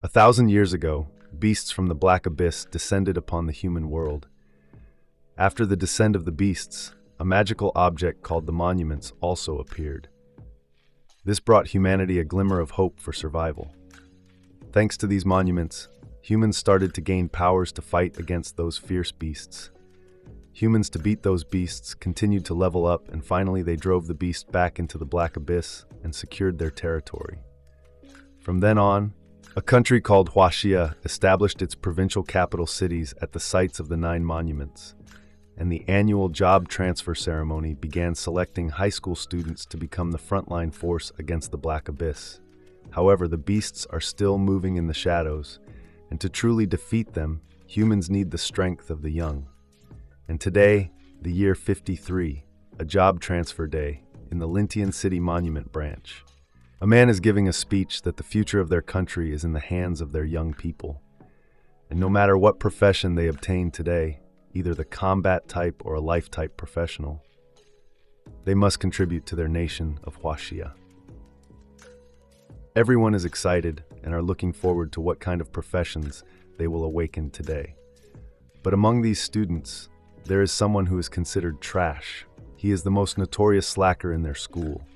1,000 years ago, beasts from the black abyss descended upon the human world. After the descent of the beasts, a magical object called the monuments also appeared. This brought humanity a glimmer of hope for survival. Thanks to these monuments, humans started to gain powers to fight against those fierce beasts. Humans, to beat those beasts, continued to level up, and finally they drove the beast back into the black abyss and secured their territory. From then on, a country called Huaxia established its provincial capital cities at the sites of the 9 monuments, and the annual job transfer ceremony began selecting high school students to become the frontline force against the black abyss. However, the beasts are still moving in the shadows, and to truly defeat them, humans need the strength of the young. And today, the year 53, a job transfer day in the Lintian City Monument branch. A man is giving a speech that the future of their country is in the hands of their young people. And no matter what profession they obtain today, either the combat type or a life type professional, they must contribute to their nation of Huaxia. Everyone is excited and are looking forward to what kind of professions they will awaken today. But among these students, there is someone who is considered trash. He is the most notorious slacker in their school,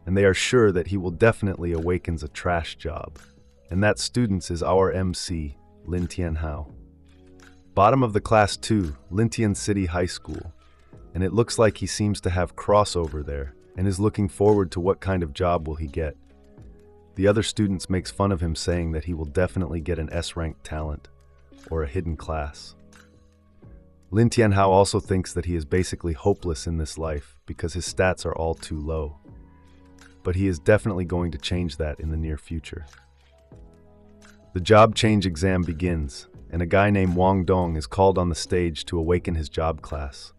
and they are sure that he will definitely awakens a trash job. And that student is our MC, Lin Tianhao. Bottom of the class 2, Lintian City High School, and it looks like he seems to have crossover there and is looking forward to what kind of job will he get. The other students makes fun of him, saying that he will definitely get an S-ranked talent or a hidden class. Lin Tianhao also thinks that he is basically hopeless in this life because his stats are all too low. But he is definitely going to change that in the near future. The job change exam begins, and a guy named Wang Dong is called on the stage to awaken his job class.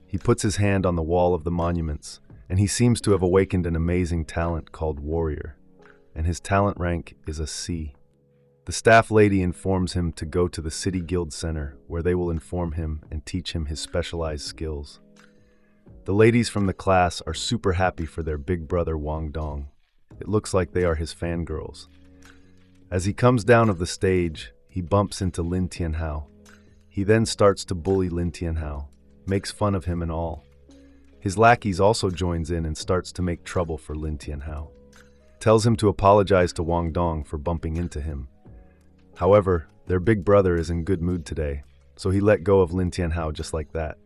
He puts his hand on the wall of the monuments, and he seems to have awakened an amazing talent called Warrior, and his talent rank is a C. The staff lady informs him to go to the City Guild Center, where they will inform him and teach him his specialized skills. The ladies from the class are super happy for their big brother Wang Dong. It looks like they are his fangirls. As he comes down of the stage, he bumps into Lin Tianhao. He then starts to bully Lin Tianhao, makes fun of him and all. His lackeys also joins in and starts to make trouble for Lin Tianhao. Tells him to apologize to Wang Dong for bumping into him. However, their big brother is in good mood today, so he let go of Lin Tianhao just like that.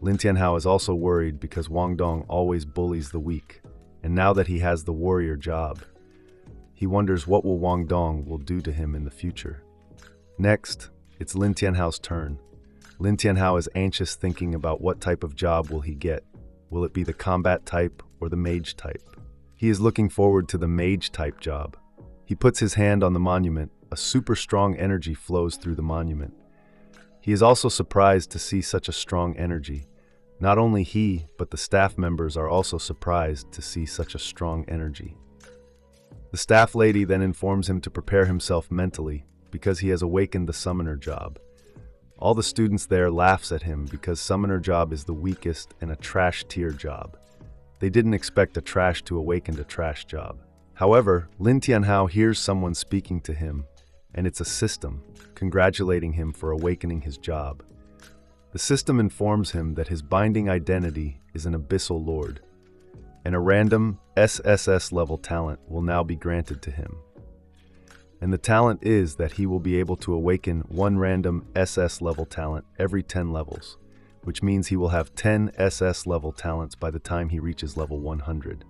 Lin Tianhao is also worried because Wang Dong always bullies the weak, and now that he has the warrior job, he wonders what Wang Dong will do to him in the future. Next, it's Lin Tianhao's turn. Lin Tianhao is anxious, thinking about what type of job will he get. Will it be the combat type or the mage type? He is looking forward to the mage type job. He puts his hand on the monument. A super strong energy flows through the monument. He is also surprised to see such a strong energy. Not only he, but the staff members are also surprised to see such a strong energy. The staff lady then informs him to prepare himself mentally because he has awakened the summoner job. All the students there laughs at him because summoner job is the weakest and a trash tier job. They didn't expect a trash to awaken a trash job. However, Lin Tianhao hears someone speaking to him, and it's a system, congratulating him for awakening his job. The system informs him that his binding identity is an abyssal lord, and a random SSS level talent will now be granted to him. And the talent is that he will be able to awaken one random SS level talent every 10 levels, which means he will have 10 SS level talents by the time he reaches level 100.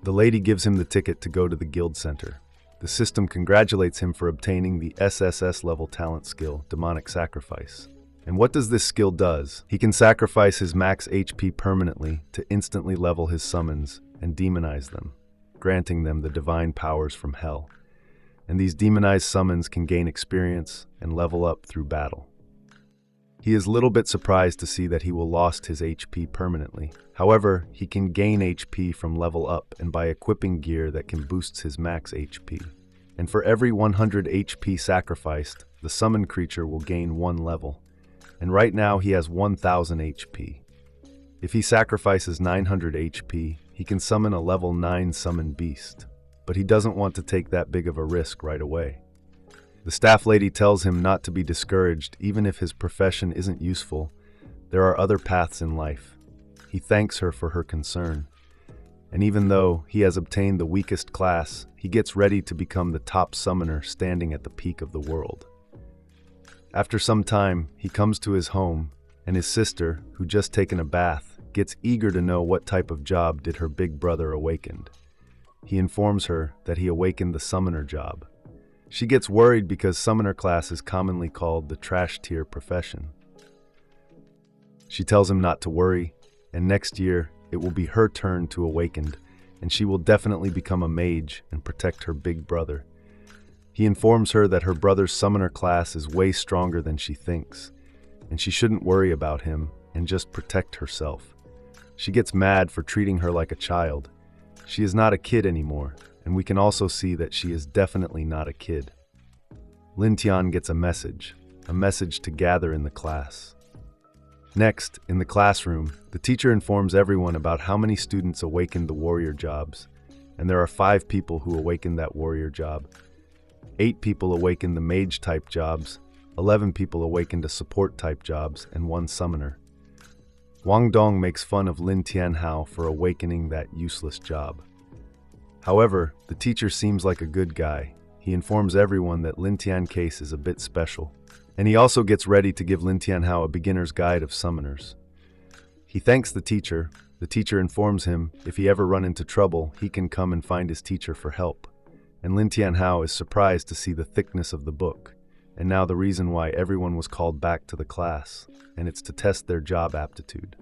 The lady gives him the ticket to go to the guild center. The system congratulates him for obtaining the SSS level talent skill, Demonic Sacrifice. And what does this skill does? He can sacrifice his max HP permanently to instantly level his summons and demonize them, granting them the divine powers from hell. And these demonized summons can gain experience and level up through battle. He is a little bit surprised to see that he will lost his HP permanently. However, he can gain HP from level up and by equipping gear that can boost his max HP. And for every 100 HP sacrificed, the summoned creature will gain 1 level. And right now he has 1000 HP. If he sacrifices 900 HP, he can summon a level 9 summon beast. but he doesn't want to take that big of a risk right away. The staff lady tells him not to be discouraged even if his profession isn't useful. There are other paths in life. He thanks her for her concern. And even though he has obtained the weakest class, he gets ready to become the top summoner standing at the peak of the world. After some time, he comes to his home, and his sister, who just taken a bath, gets eager to know what type of job did her big brother awakened. He informs her that he awakened the summoner job. She gets worried because summoner class is commonly called the trash tier profession. She tells him not to worry, and next year it will be her turn to awakened, and she will definitely become a mage and protect her big brother. He informs her that her brother's summoner class is way stronger than she thinks, and she shouldn't worry about him and just protect herself. She gets mad for treating her like a child. She is not a kid anymore, and we can also see that she is definitely not a kid. Lin Tian gets a message to gather in the class. Next, in the classroom, the teacher informs everyone about how many students awakened the warrior jobs, and there are 5 people who awakened that warrior job. 8 people awakened the mage type jobs, 11 people awakened the support type jobs, and 1 summoner. Wang Dong makes fun of Lin Tianhao for awakening that useless job. However, the teacher seems like a good guy. He informs everyone that Lin Tian case is a bit special, and he also gets ready to give Lin Tianhao a beginner's guide of summoners. He thanks the teacher. The teacher informs him if he ever run into trouble, he can come and find his teacher for help. And Lin Tianhao is surprised to see the thickness of the book, and now the reason why everyone was called back to the class, and it's to test their job aptitude.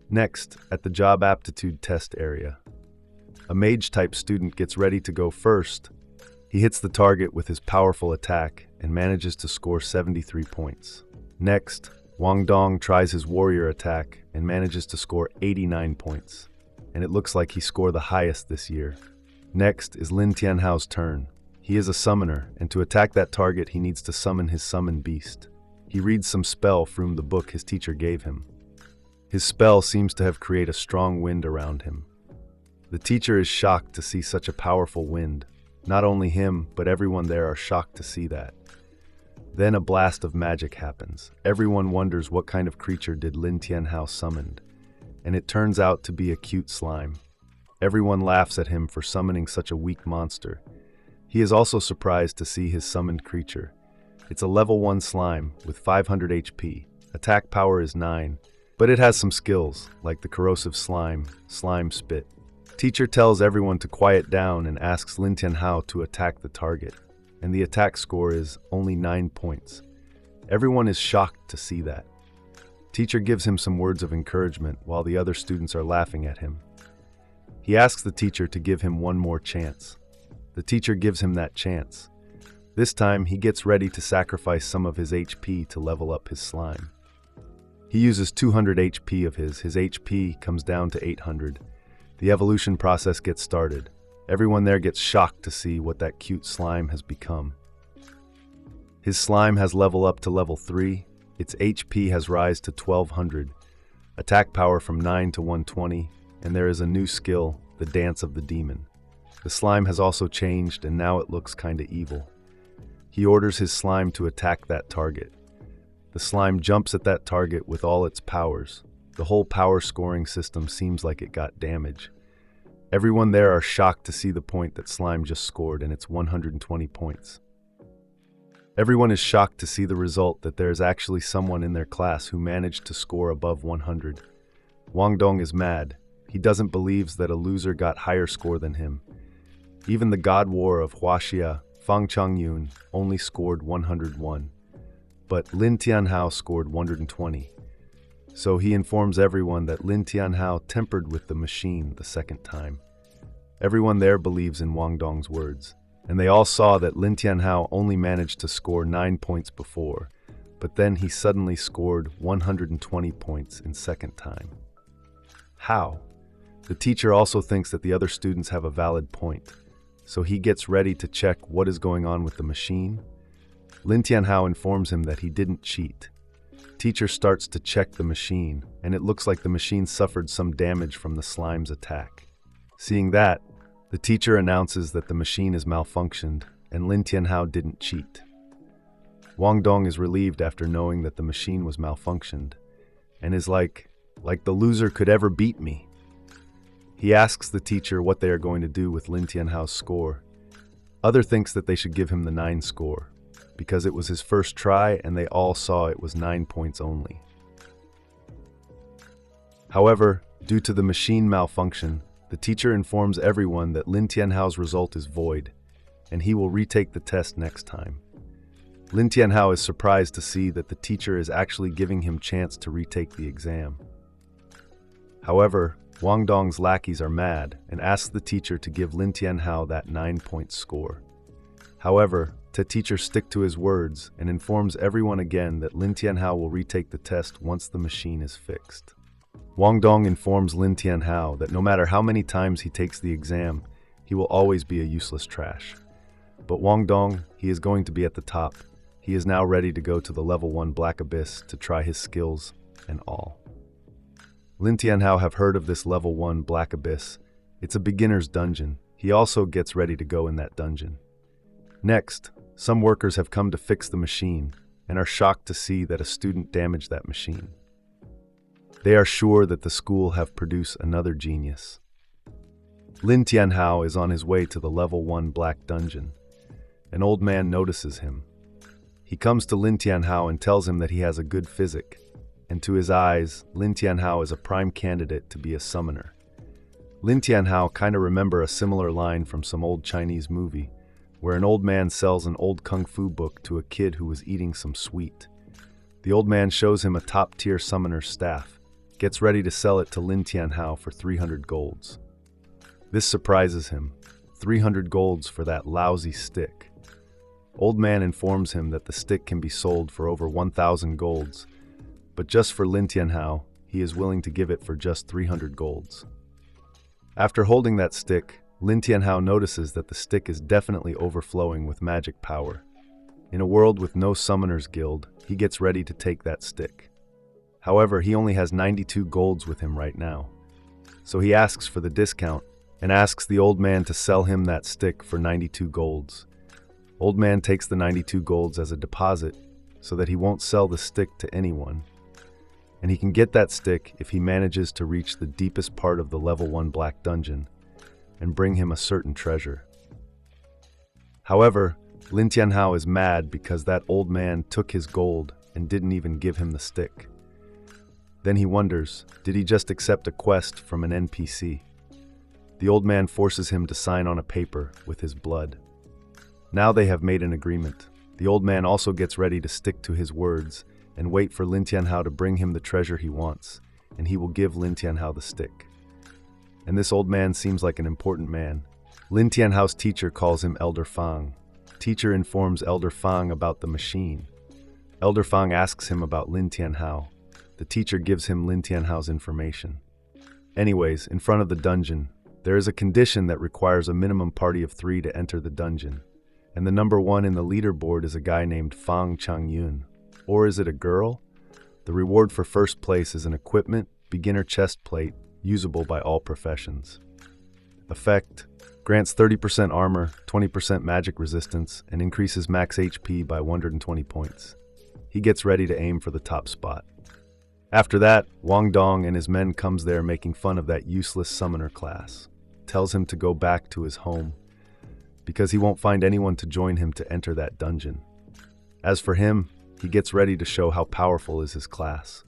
Next, at the job aptitude test area, a mage-type student gets ready to go first. He hits the target with his powerful attack and manages to score 73 points. Next, Wang Dong tries his warrior attack and manages to score 89 points, and it looks like he scored the highest this year. Next is Lin Tianhao's turn. He is a summoner, and to attack that target he needs to summon his summon beast. He reads some spell from the book his teacher gave him. His spell seems to have created a strong wind around him. The teacher is shocked to see such a powerful wind. Not only him, but everyone there are shocked to see that. Then a blast of magic happens. Everyone wonders what kind of creature did Lin Tianhao summoned, and it turns out to be a cute slime. Everyone laughs at him for summoning such a weak monster. He is also surprised to see his summoned creature. It's a level 1 slime with 500 HP. Attack power is 9, but it has some skills, like the corrosive slime, slime spit. Teacher tells everyone to quiet down and asks Lin Tianhao to attack the target, and the attack score is only 9 points. Everyone is shocked to see that. Teacher gives him some words of encouragement while the other students are laughing at him. He asks the teacher to give him one more chance. The teacher gives him that chance. This time, he gets ready to sacrifice some of his HP to level up his slime. He uses 200 HP of his HP comes down to 800. The evolution process gets started. Everyone there gets shocked to see what that cute slime has become. His slime has leveled up to level 3. Its HP has rise to 1200. Attack power from 9 to 120. And there is a new skill, the Dance of the Demon. The slime has also changed and now it looks kinda evil. He orders his slime to attack that target. The slime jumps at that target with all its powers. The whole power scoring system seems like it got damage. Everyone there are shocked to see the point that slime just scored, and it's 120 points. Everyone is shocked to see the result that there is actually someone in their class who managed to score above 100. Wang Dong is mad. He doesn't believe that a loser got higher score than him. Even the God War of Huaxia, Fang Changyun, only scored 101. But Lin Tianhao scored 120. So he informs everyone that Lin Tianhao tempered with the machine the second time. Everyone there believes in Wang Dong's words, and they all saw that Lin Tianhao only managed to score 9 points before, but then he suddenly scored 120 points in second time. How? The teacher also thinks that the other students have a valid point, so he gets ready to check what is going on with the machine. Lin Tianhao informs him that he didn't cheat. Teacher starts to check the machine, and it looks like the machine suffered some damage from the slime's attack. Seeing that, The teacher announces that the machine is malfunctioned and Lin Tianhao didn't cheat. Wang Dong is relieved after knowing that the machine was malfunctioned and is like the loser could ever beat me. He asks the teacher what they are going to do with Lin Tianhao's score. Other thinks that they should give him the 9 score because it was his first try and they all saw it was 9 points only. However, due to the machine malfunction, the teacher informs everyone that Lin Tianhao's result is void and he will retake the test next time. Lin Tianhao is surprised to see that the teacher is actually giving him chance to retake the exam. However, Wang Dong's lackeys are mad and ask the teacher to give Lin Tianhao that 9-point score. However, the teacher sticks to his words and informs everyone again that Lin Tianhao will retake the test once the machine is fixed. Wang Dong informs Lin Tianhao that no matter how many times he takes the exam, he will always be a useless trash. But Wang Dong, he is going to be at the top. He is now ready to go to the level 1 Black Abyss to try his skills and all. Lin Tianhao have heard of this level 1 Black Abyss. It's a beginner's dungeon. He also gets ready to go in that dungeon. Next, some workers have come to fix the machine and are shocked to see that a student damaged that machine. They are sure that the school have produced another genius. Lin Tianhao is on his way to the level 1 Black Dungeon. An old man notices him. He comes to Lin Tianhao and tells him that he has a good physique, and to his eyes, Lin Tianhao is a prime candidate to be a summoner. Lin Tianhao kinda remember a similar line from some old Chinese movie, where an old man sells an old kung fu book to a kid who was eating some sweet. The old man shows him a top-tier summoner's staff, gets ready to sell it to Lin Tianhao for 300 golds. This surprises him. 300 golds for that lousy stick. Old man informs him that the stick can be sold for over 1,000 golds, but just for Lin Tianhao, he is willing to give it for just 300 golds. After holding that stick, Lin Tianhao notices that the stick is definitely overflowing with magic power. In a world with no summoners guild, he gets ready to take that stick. However, he only has 92 golds with him right now. So he asks for the discount and asks the old man to sell him that stick for 92 golds. Old man takes the 92 golds as a deposit so that he won't sell the stick to anyone. And he can get that stick if he manages to reach the deepest part of the level 1 Black Dungeon and bring him a certain treasure. However, Lin Tianhao is mad because that old man took his gold and didn't even give him the stick. Then he wonders, did he just accept a quest from an NPC? The old man forces him to sign on a paper with his blood. Now they have made an agreement. The old man also gets ready to stick to his words and wait for Lin Tianhao to bring him the treasure he wants, and he will give Lin Tianhao the stick. And this old man seems like an important man. Lin Tianhao's teacher calls him Elder Fang. Teacher informs Elder Fang about the machine. Elder Fang asks him about Lin Tianhao. The teacher gives him Lin Tianhao's information. Anyways, in front of the dungeon, there is a condition that requires a minimum party of 3 to enter the dungeon. And the number 1 in the leaderboard is a guy named Fang Changyun. Or is it a girl? The reward for first place is an equipment, beginner chest plate, usable by all professions. Effect: grants 30% armor, 20% magic resistance, and increases max HP by 120 points. He gets ready to aim for the top spot. After that, Wang Dong and his men comes there making fun of that useless summoner class. Tells him to go back to his home, because he won't find anyone to join him to enter that dungeon. As for him, he gets ready to show how powerful is his class.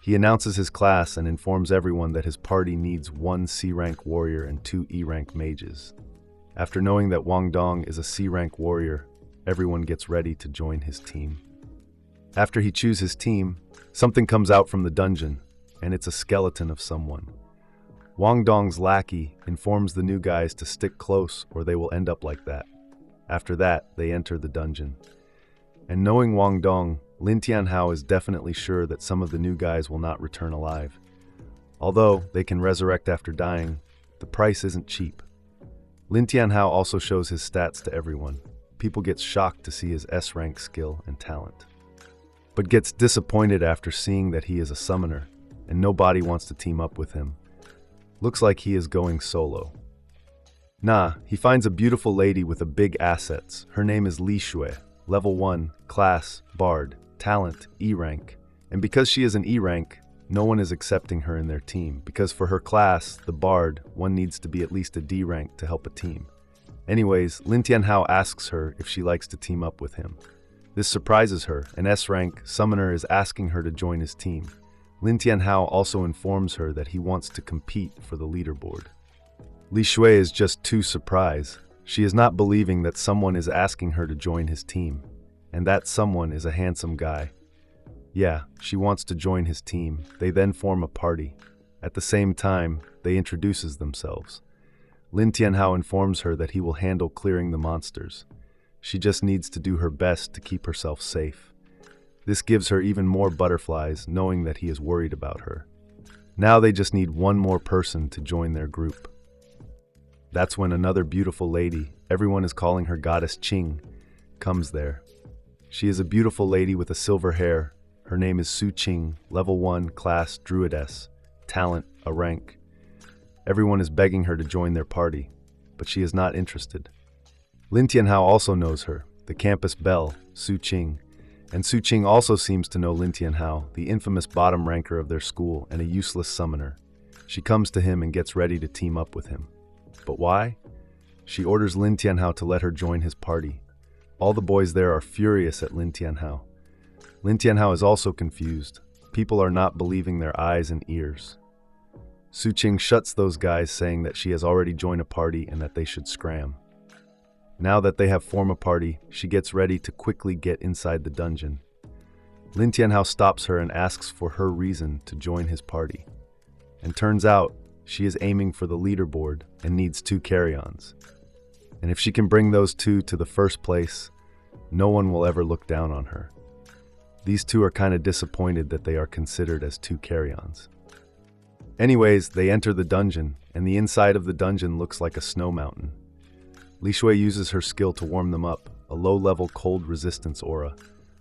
He announces his class and informs everyone that his party needs 1 C-rank warrior and 2 E-rank mages. After knowing that Wang Dong is a C-rank warrior, everyone gets ready to join his team. After he chooses his team, something comes out from the dungeon, and it's a skeleton of someone. Wang Dong's lackey informs the new guys to stick close or they will end up like that. After that, they enter the dungeon. And knowing Wang Dong, Lin Tianhao is definitely sure that some of the new guys will not return alive. Although they can resurrect after dying, the price isn't cheap. Lin Tianhao also shows his stats to everyone. People get shocked to see his S-rank skill and talent, but gets disappointed after seeing that he is a summoner, and nobody wants to team up with him. Looks like he is going solo. Nah, he finds a beautiful lady with a big assets. Her name is Li Shui, level 1, class, bard, talent, E rank. And because she is an E rank, no one is accepting her in their team, because for her class, the bard, one needs to be at least a D rank to help a team. Anyways, Lin Tianhao asks her if she likes to team up with him. This surprises her. An S rank summoner is asking her to join his team. Lin Tianhao also informs her that he wants to compete for the leaderboard. Li Shui is just too surprised. She is not believing that someone is asking her to join his team, and that someone is a handsome guy. Yeah, she wants to join his team. They then form a party. At the same time, they introduces themselves. Lin Tianhao informs her that he will handle clearing the monsters. She just needs to do her best to keep herself safe. This gives her even more butterflies, knowing that he is worried about her. Now they just need one more person to join their group. That's when another beautiful lady, everyone is calling her Goddess Qing, comes there. She is a beautiful lady with a silver hair. Her name is Su Qing, level 1, class, druidess, talent, a rank. Everyone is begging her to join their party, but she is not interested. Lin Tianhao also knows her, the campus belle, Su Qing, and Su Qing also seems to know Lin Tianhao, the infamous bottom ranker of their school and a useless summoner. She comes to him and gets ready to team up with him. But why? She orders Lin Tianhao to let her join his party. All the boys there are furious at Lin Tianhao. Lin Tianhao is also confused. People are not believing their eyes and ears. Su Qing shuts those guys, saying that she has already joined a party and that they should scram. Now that they have formed a party, she gets ready to quickly get inside the dungeon. Lin Tianhao stops her and asks for her reason to join his party. And turns out, she is aiming for the leaderboard and needs 2 carry-ons. And if she can bring those 2 to the first place, no one will ever look down on her. These 2 are kind of disappointed that they are considered as 2 carry-ons. Anyways, they enter the dungeon, and the inside of the dungeon looks like a snow mountain. Li Shui uses her skill to warm them up, a low-level cold resistance aura.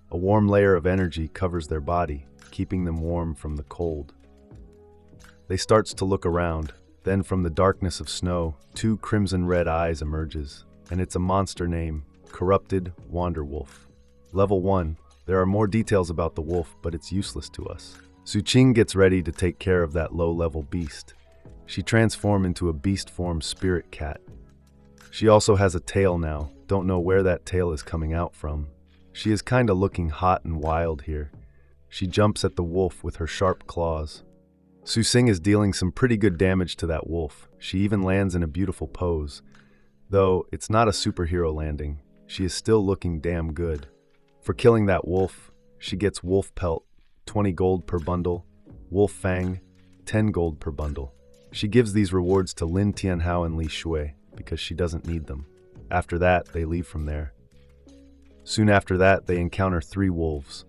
A warm layer of energy covers their body, keeping them warm from the cold. They starts to look around. Then from the darkness of snow, 2 crimson-red eyes emerges, and it's a monster name, Corrupted Wanderwolf. Level 1. There are more details about the wolf, but it's useless to us. Su Qing gets ready to take care of that low-level beast. She transforms into a beast-form spirit cat. She also has a tail now. Don't know where that tail is coming out from. She is kinda looking hot and wild here. She jumps at the wolf with her sharp claws. Su Qing is dealing some pretty good damage to that wolf. She even lands in a beautiful pose. Though it's not a superhero landing, she is still looking damn good. For killing that wolf, she gets wolf pelt, 20 gold per bundle, wolf fang, 10 gold per bundle. She gives these rewards to Lin Tianhao and Li Shui because she doesn't need them. After that, they leave from there. Soon after that, they encounter 3 wolves.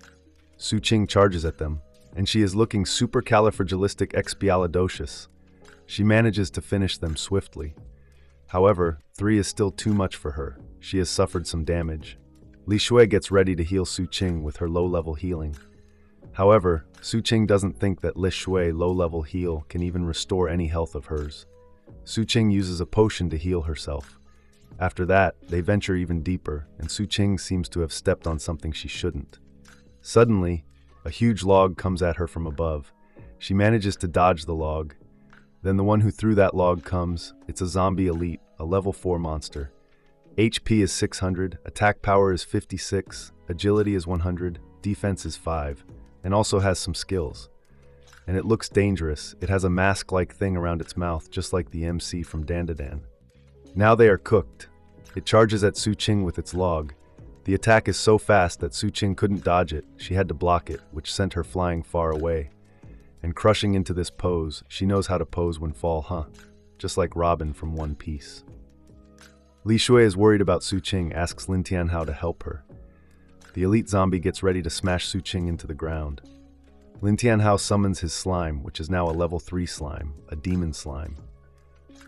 Su Qing charges at them, and she is looking supercalifragilisticexpialidocious. She manages to finish them swiftly. However, 3 is still too much for her. She has suffered some damage. Li Shui gets ready to heal Su Qing with her low-level healing. However, Su Qing doesn't think that Li Shui low-level heal can even restore any health of hers. Su Qing uses a potion to heal herself. After that, they venture even deeper, and Su Qing seems to have stepped on something she shouldn't. Suddenly, a huge log comes at her from above. She manages to dodge the log. Then the one who threw that log comes. It's a zombie elite, a level 4 monster. HP is 600, attack power is 56, agility is 100, defense is 5, and also has some skills. And it looks dangerous. It has a mask-like thing around its mouth, just like the MC from Dandadan. Now they are cooked. It charges at Su Qing with its log. The attack is so fast that Su Qing couldn't dodge it. She had to block it, which sent her flying far away. And crushing into this pose, she knows how to pose when fall, huh? Just like Robin from One Piece. Li Shui is worried about Su Qing, asks Lin Tianhao to help her. The elite zombie gets ready to smash Su Qing into the ground. Lin Tianhao summons his slime, which is now a level 3 slime, a demon slime.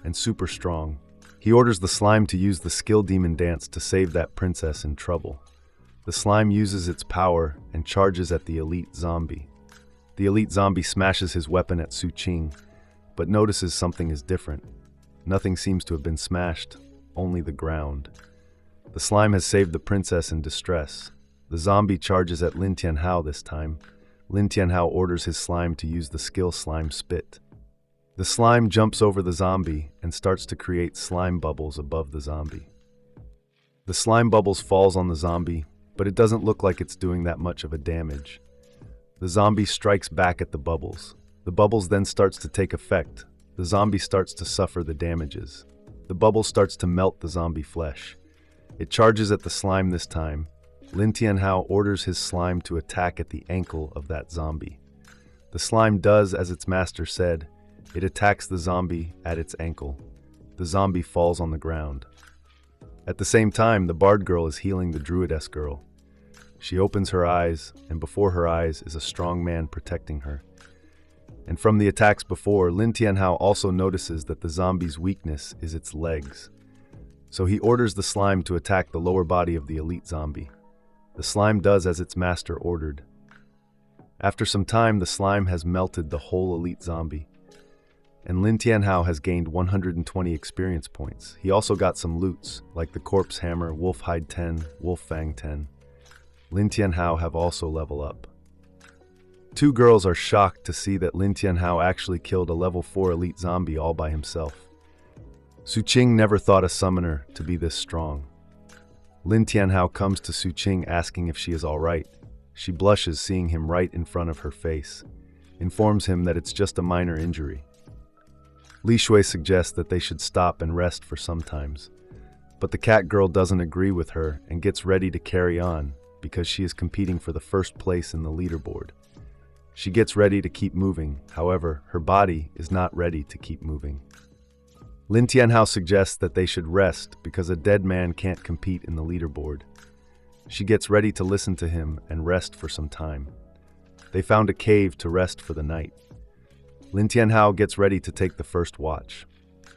And super strong. He orders the slime to use the skill demon dance to save that princess in trouble. The slime uses its power and charges at the elite zombie. The elite zombie smashes his weapon at Su Qing, but notices something is different. Nothing seems to have been smashed, only the ground. The slime has saved the princess in distress. The zombie charges at Lin Tianhao this time. Lin Tianhao orders his slime to use the skill slime spit. The slime jumps over the zombie and starts to create slime bubbles above the zombie. The slime bubbles falls on the zombie, but it doesn't look like it's doing that much of a damage. The zombie strikes back at the bubbles. The bubbles then starts to take effect. The zombie starts to suffer the damages. The bubble starts to melt the zombie flesh. It charges at the slime this time. Lin Tianhao orders his slime to attack at the ankle of that zombie. The slime does as its master said. It attacks the zombie at its ankle. The zombie falls on the ground. At the same time, the bard girl is healing the druidess girl. She opens her eyes, and before her eyes is a strong man protecting her. And from the attacks before, Lin Tianhao also notices that the zombie's weakness is its legs. So he orders the slime to attack the lower body of the elite zombie. The slime does as its master ordered. After some time, the slime has melted the whole elite zombie. And Lin Tianhao has gained 120 experience points. He also got some loots, like the Corpse Hammer, Wolf Hide 10, Wolf Fang 10. Lin Tianhao have also leveled up. Two girls are shocked to see that Lin Tianhao actually killed a level 4 elite zombie all by himself. Su Qing never thought a summoner to be this strong. Lin Tianhao comes to Su Qing asking if she is alright. She blushes seeing him right in front of her face, informs him that it's just a minor injury. Li Shui suggests that they should stop and rest for some times, but the cat girl doesn't agree with her and gets ready to carry on because she is competing for the first place in the leaderboard. She gets ready to keep moving, however, her body is not ready to keep moving. Lin Tianhao suggests that they should rest because a dead man can't compete in the leaderboard. She gets ready to listen to him and rest for some time. They found a cave to rest for the night. Lin Tianhao gets ready to take the first watch.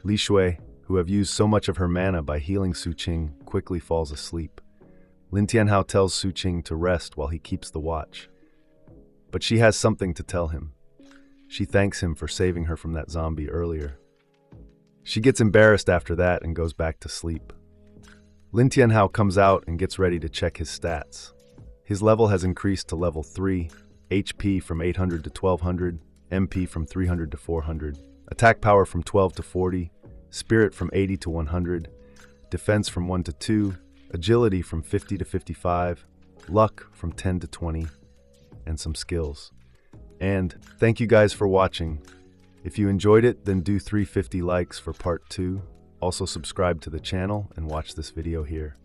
Li Shui, who have used so much of her mana by healing Su Qing, quickly falls asleep. Lin Tianhao tells Su Qing to rest while he keeps the watch. But she has something to tell him. She thanks him for saving her from that zombie earlier. She gets embarrassed after that and goes back to sleep. Lin Tianhao comes out and gets ready to check his stats. His level has increased to level 3, HP from 800 to 1200, MP from 300 to 400, attack power from 12 to 40, spirit from 80 to 100, defense from 1 to 2, agility from 50 to 55, luck from 10 to 20, and some skills. And thank you guys for watching. If you enjoyed it, then do 350 likes for part 2. Also subscribe to the channel and watch this video here.